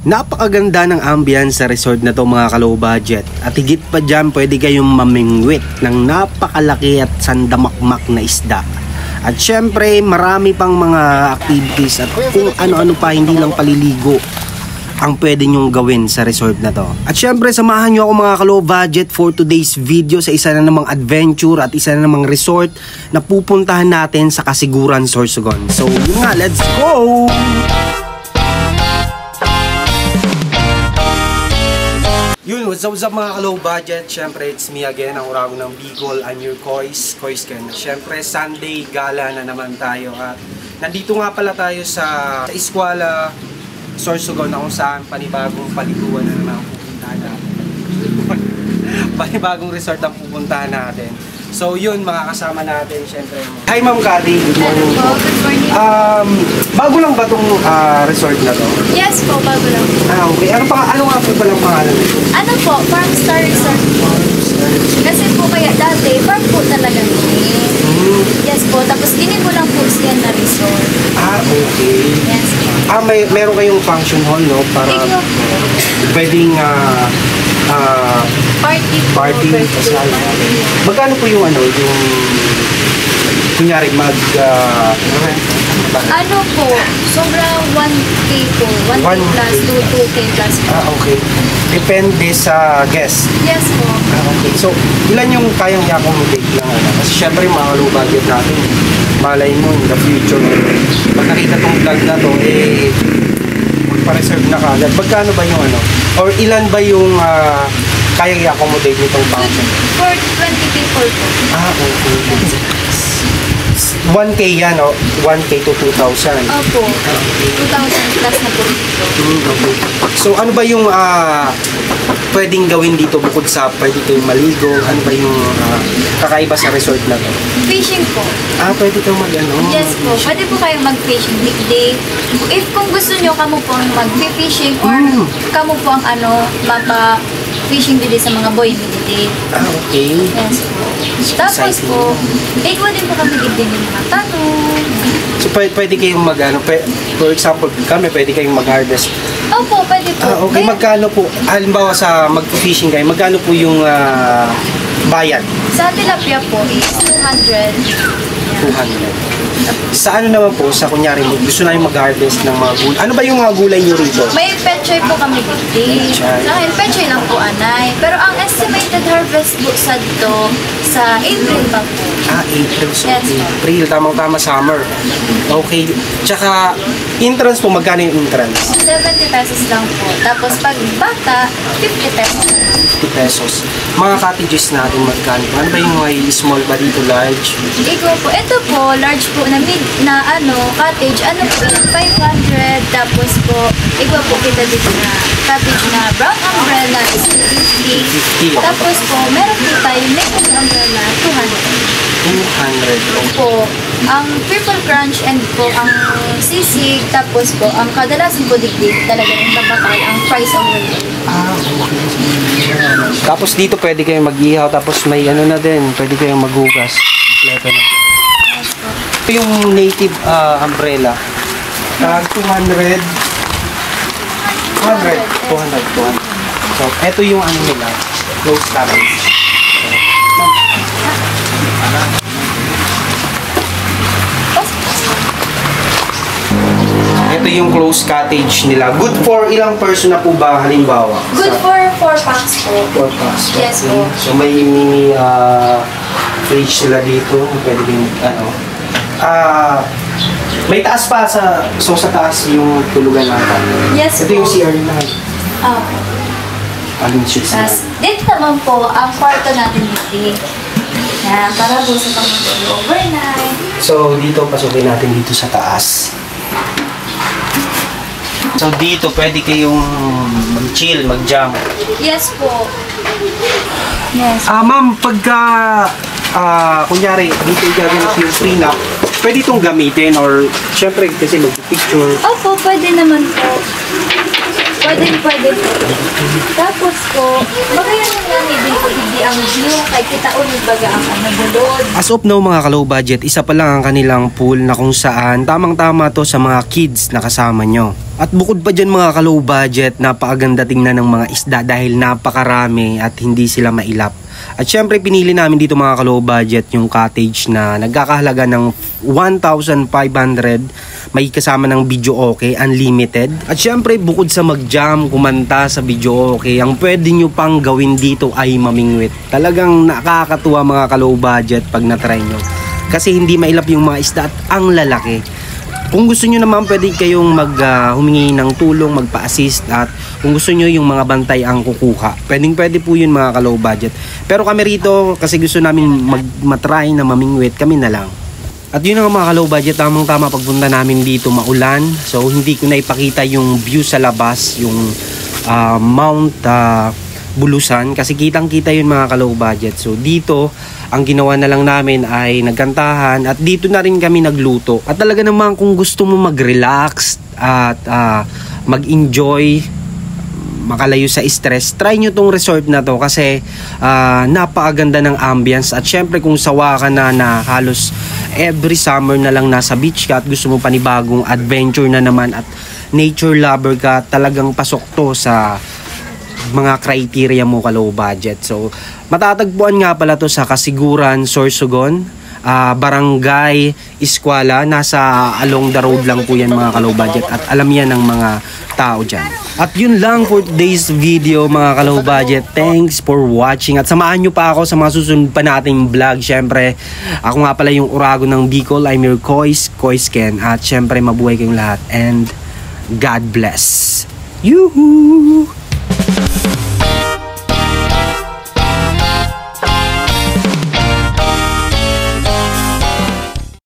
Napakaganda ng ambience sa resort na to mga ka-low budget. At higit pa dyan, pwede kayong mamingwit ng napakalaki at sandamakmak na isda. At syempre, marami pang mga activities at kung ano-ano pa, hindi lang paliligo ang pwede nyong gawin sa resort na to. At syempre, samahan nyo ako mga ka-low budget for today's video sa isa na namang adventure at isa na namang resort na pupuntahan natin sa Kasiguran, Sorsogon. So yun nga, let's go! Yun, what's up mga ka-low budget? Siyempre, it's me again, ang Urago ng Bicol. I'm your Kois Ken. Siyempre, Sunday gala na naman tayo. At nandito nga pala tayo sa Eskwela, Sorsogon, na kung saan panibagong paliguan na naman ang pupuntahan natin. Panibagong resort ang pupuntahan natin. So yun, mga kasama natin, syempre. Hi Ma'am Cathy, good morning po. Good morning. Bago lang ba itong resort na to? Yes po, bago lang. Okay. Ano nga po palang pangalan nito? Ano po, Farm Star Resort po. Kasi po kaya dati, farm po talaga niya. Yes po, tapos gini po lang po siya na resort. Okay. Yes po. Meron kayong function hall, no? Para Ikaw po. pwedeng Party po. kasal. Magkano po yung yung kunyari Ano po, sobra 1K po. 1K plus 2K plus po. Okay. Depende sa guest. Yes po. Okay. So, ilan yung kayang i-accommodate lang? Kasi syempre, mga low budget natin. Malay mo in the future. Pag nakita tong vlog na to, magpa-reserve na kagad. Magkano ba yung or ilan ba yung kayang i-accommodate nitong function? For 20 people po. Okay. 1K yan, 1K to 2,000. Opo. 2,000 plus na po dito. Okay. So, ano ba yung pwedeng gawin dito bukod sa pwede kayong maligo? Ano ba yung kakaiba sa resort na to? Fishing po. Pwede kang Yes po. Pwede po kayong mag-fishing weekday. If kung gusto nyo, kamo po ang mag-fishing or kamo po ang mapa-fishing din sa mga boy weekday. Okay. Yes po. Tapos po, ikaw din po kami din ng mga tanong. So, pwede kayong for example, kami pwede kayong mag-harvest. Opo, pwede po. Okay, magkano po? Halimbawa sa mag-fishing kayo, magkano po yung bayad? Sa tilapia po is 200. 200. Sa ano naman po, sa kunyari, gusto namin mag-harvest ng mga gulay. Ano ba yung mga gulay nyo rito? May petchoy po kami dito. Sa akin, petchoy lang po, anay. Pero ang estimated harvest po sa dito, sa April pa po. April. So Yes, April, tamang-tama summer. Okay. Tsaka, entrance po, magkano yung entrance? 70 pesos lang po. Tapos pag bata, 50 pesos. 50 pesos. Mga cottages natin, magkano? Ano ba yung may small ba dito, large? Ikaw po, ito po, large po na cottage, ano po yan, 500. Tapos po, ikaw po kita dito na cottage na brown umbrella is 250. Tapos po, meron po tayo necklace umbrella, 200. Po, ang triple crunch and po ang sisig, tapos po, ang kadalasan po digdig, talaga yung tabakal, ang price umbrella. Tapos dito pwede kayong mag-ihaw, tapos may na din, pwede kayong maghugas. Kompleto na. Yung native umbrella, 200. So, eto yung nila, close cabins. Ito yung closed cottage nila. Good for ilang person na po ba halimbawa? Good for 4 packs po. 4 packs. Yes po. So may mini fridge sila dito. Pwede din may taas pa sa taas yung tulugan natin. Yes ito po. Yung CR na. Alin siya siya. Dito naman po ang kwarto natin dito. Yan, para po sa pamilya overnight. So dito, pasukin natin dito sa taas. So dito, pwede kayong mag-chill, mag-jam. Yes po. Yes. Ma'am, pagka kunyari, dito gaganap yung prenup, pwede itong gamitin or syempre kasi mag-picture. Opo, pwede naman po. Pwede po. Tapos po, bagayan mo lang hindi ang view, kahit kita ulit baga ang bulod. As of now mga ka-low budget, isa pa lang ang kanilang pool na kung saan tamang-tama to sa mga kids na kasama nyo. At bukod pa dyan mga ka-low budget, napakaganda tingnan ng mga isda dahil napakarami at hindi sila mailap. At syempre pinili namin dito mga ka-low budget yung cottage na nagkakahalaga ng 1,500. May kasama ng video okay, unlimited. At syempre bukod sa mag-jam, kumanta sa video okay, ang pwede nyo pang gawin dito ay mamingwit. Talagang nakakatuwa mga ka-low budget pag na-try nyo. Kasi hindi mailap yung mga isda at ang lalaki. Kung gusto nyo naman, pwede kayong humingi ng tulong, magpa-assist, at kung gusto nyo yung mga bantay ang kukuha. Pwede po yun mga ka-low budget. Pero kami rito, kasi gusto namin matry na mamingwit, kami na lang. At yun ang mga ka-low budget, tamang-tama pagpunta namin dito maulan. So hindi ko na ipakita yung view sa labas, yung Mount Bulusan, kasi kitang-kita yun mga ka-low budget. So dito, ang ginawa na lang namin ay nagkantahan at dito na rin kami nagluto. At talaga naman kung gusto mo mag-relax at mag-enjoy, makalayo sa stress, try nyo tong resort na to kasi napakaganda ng ambience. At syempre kung sawa ka na halos every summer na lang nasa beach ka at gusto mo panibagong adventure na naman at nature lover ka, talagang pasok to sa mga criteria mo ka-low budget. So matatagpuan nga pala to sa Kasiguran, Sorsogon, Barangay Eskwela. Nasa along the road lang po yan mga ka-low budget at alam yan ng mga tao dyan. At yun lang for today's video mga ka-low budget. Thanks for watching at samahan nyo pa ako sa mga susunod pa nating vlog. Syempre ako nga pala yung Urago ng Bicol. I'm your Kois Ken, at syempre mabuhay kayong lahat and God bless. Yoo-hoo!